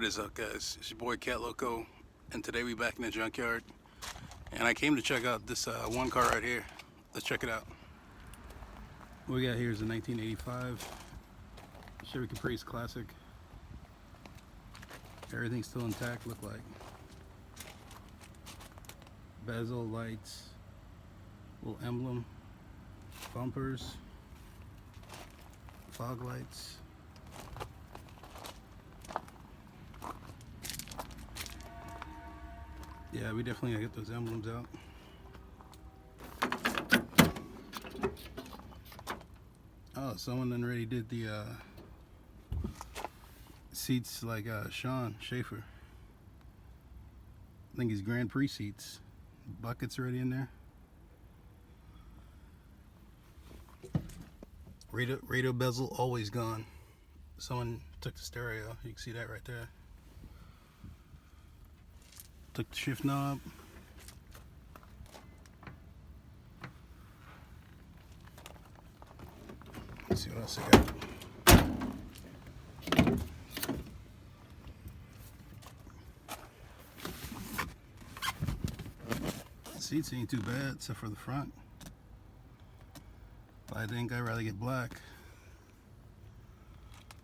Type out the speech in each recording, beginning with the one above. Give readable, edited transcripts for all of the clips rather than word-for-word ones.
is up, guys? It's your boy Catloco, and today we back in the junkyard, and I came to check out this one car right here. Let's check it out. What we got here is a 1985 Chevy Caprice Classic. Everything's still intact, look like. Bezel, lights, little emblem, bumpers, fog lights. Yeah, we definitely gotta get those emblems out. Oh, someone already did the seats like Sean Schaefer. I think he's Grand Prix seats. Buckets already in there. Radio bezel always gone. Someone took the stereo. You can see that right there. Took the shift knob. Let's see what else I got. The seats ain't too bad except for the front. But I think I'd rather get black.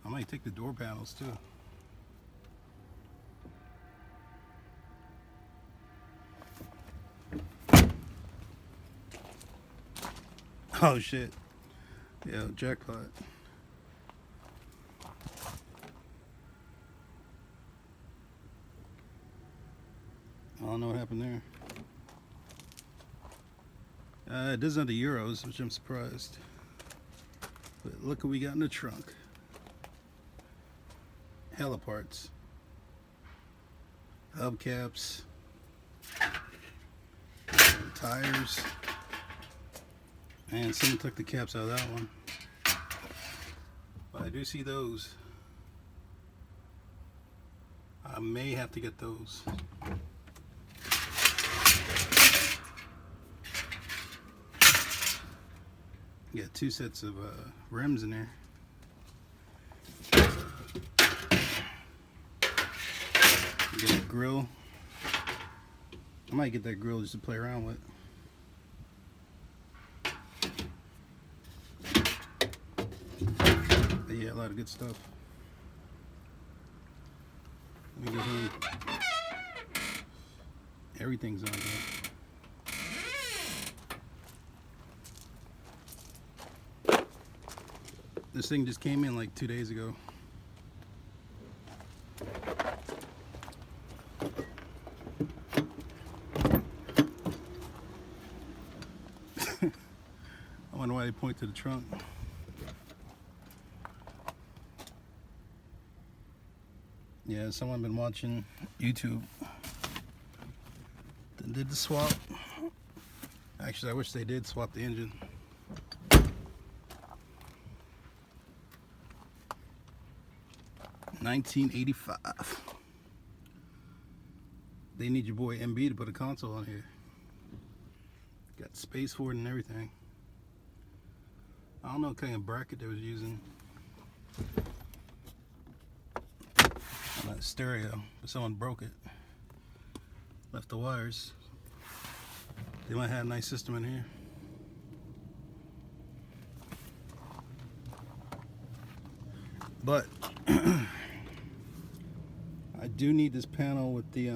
I might take the door panels too. Oh shit. Yeah, jackpot. I don't know what happened there. It doesn't have the Euros, which I'm surprised. But look what we got in the trunk. Hella parts. Hubcaps. Tires. And someone took the caps out of that one. But I do see those. I may have to get those. You got two sets of rims in there. You got a grill. I might get that grill just to play around with. But yeah, a lot of good stuff. Let me get home. Everything's on there. This thing just came in like 2 days ago. I wonder why they point to the trunk. Yeah, someone been watching YouTube. Then did the swap. Actually, I wish they did swap the engine. $1985. They need your boy MB to put a console on here. Got space for it and everything. I don't know what kind of bracket they was using on that stereo, but someone broke it. Left the wires. They might have a nice system in here. But I do need this panel with the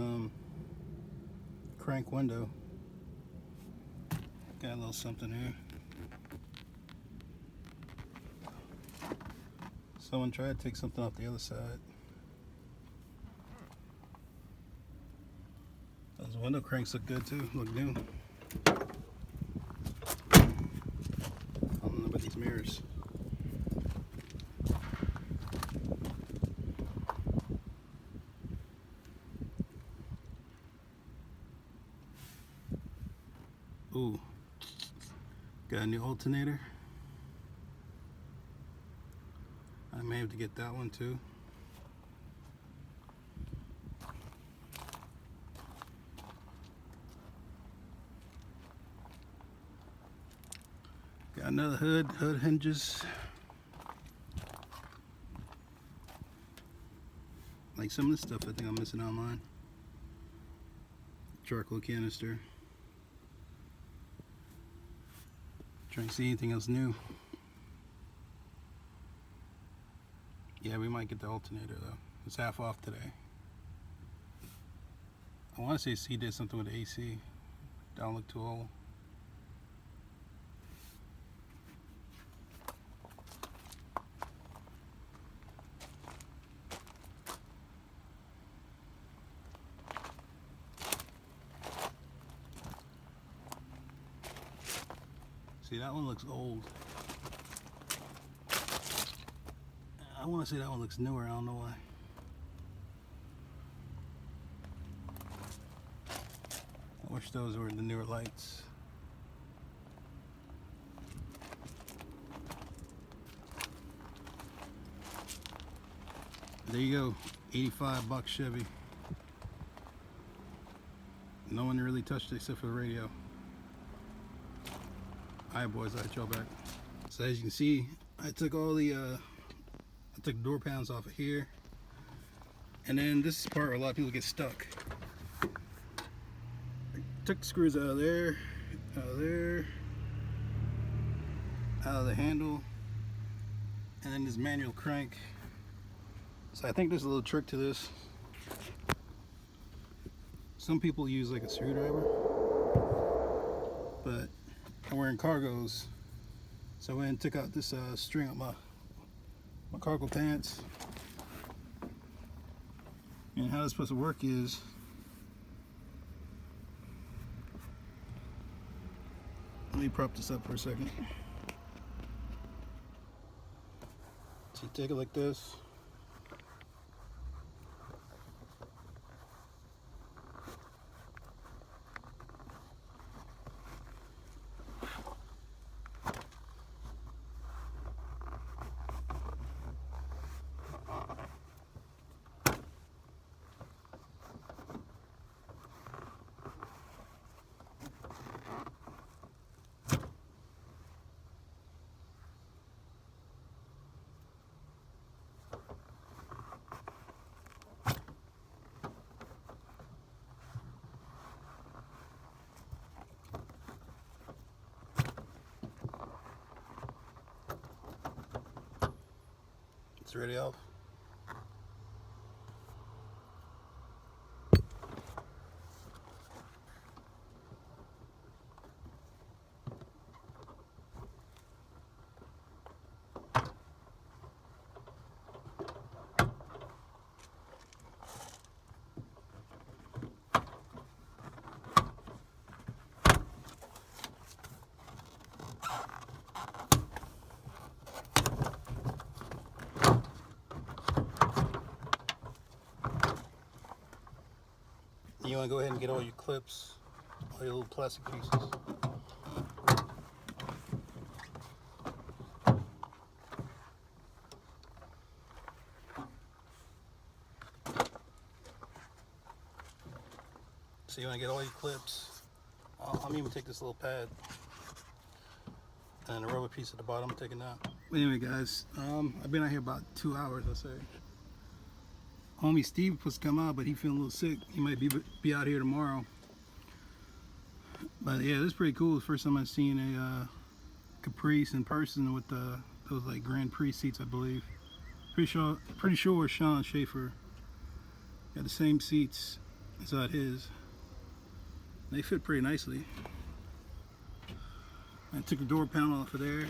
crank window. Got a little something here. Someone tried to take something off the other side. Those window cranks look good too, look new. I don't know about these mirrors. Ooh, got a new alternator. I may have to get that one too. Got another hood hinges. Like like some of this stuff I think I'm missing online. Charcoal canister. Trying to see anything else new. Yeah, we might get the alternator though. It's half off today. I want to say he did something with the AC. Don't look too old. See, that one looks old. I want to say that one looks newer. I don't know why. I wish those were the newer lights. There you go, 85 Box Chevy. No one really touched it except for the radio. Alright boys, I'll hit y'all back. So as you can see, I took all the I took door panels off of here. And then this is the part where a lot of people get stuck. I took the screws out of there, out of there, out of the handle, and then this manual crank. So I think there's a little trick to this. Some people use like a screwdriver, but I'm wearing cargos, so I went and took out this string of my cargo pants. And how it's supposed to work is, let me prop this up for a second. So you take it like this. It's ready off. You want to go ahead and get all your clips, all your little plastic pieces. So you want to get all your clips. I'm even take this little pad and a rubber piece at the bottom, I'm taking that. But anyway guys, I've been out here about 2 hours, I say. Homie Steve was supposed to come out, but he feeling a little sick. He might be out here tomorrow. But yeah, this is pretty cool. It's the first time I've seen a Caprice in person with those like Grand Prix seats, I believe. Pretty sure Sean Schaefer got the same seats inside his. They fit pretty nicely. I took the door panel off of there.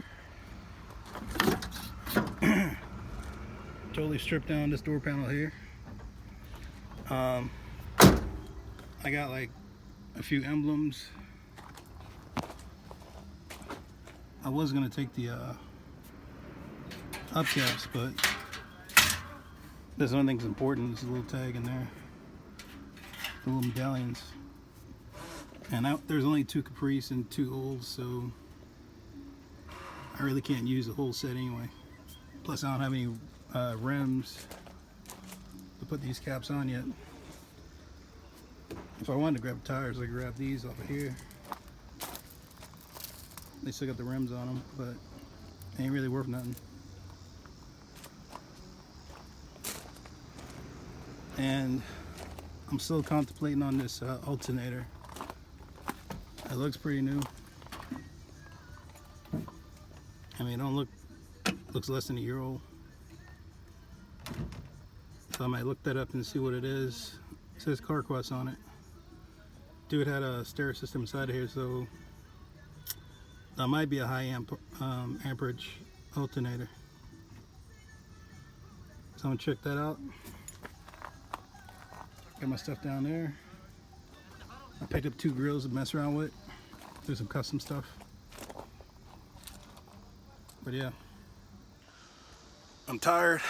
Totally stripped down this door panel here. I got like a few emblems. I was gonna take the hubcaps, but there's one thing's important. There's a little tag in there, the little medallions. And there's only 2 Caprice and 2 Olds, so I really can't use the whole set anyway. Plus I don't have any rims to put these caps on yet. If I wanted to grab tires, I could grab these off of here. They still got the rims on them, but they ain't really worth nothing. and I'm still contemplating on this alternator. It looks pretty new. I mean, it don't looks less than a year old. So I might look that up and see what it is. It says CarQuest on it. Dude had a stereo system inside of here, so that might be a high amperage alternator. So I'm gonna check that out. Got my stuff down there. I picked up 2 grills to mess around with. Do some custom stuff. But yeah, I'm tired.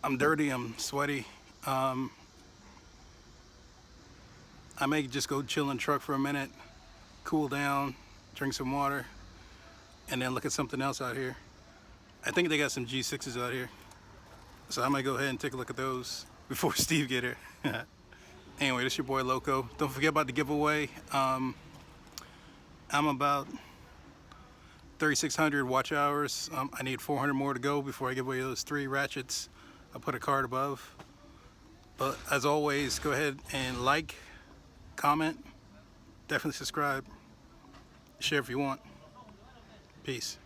I'm dirty. I'm sweaty. I may just go chill in the truck for a minute, cool down, drink some water, and then look at something else out here. I think they got some G6s out here, so I might go ahead and take a look at those before Steve get here. Anyway, this is your boy Loco. Don't forget about the giveaway. I'm about 3,600 watch hours. I need 400 more to go before I give away those 3 ratchets. I'll put a card above. But as always, go ahead and like, comment, definitely subscribe, share if you want. Peace.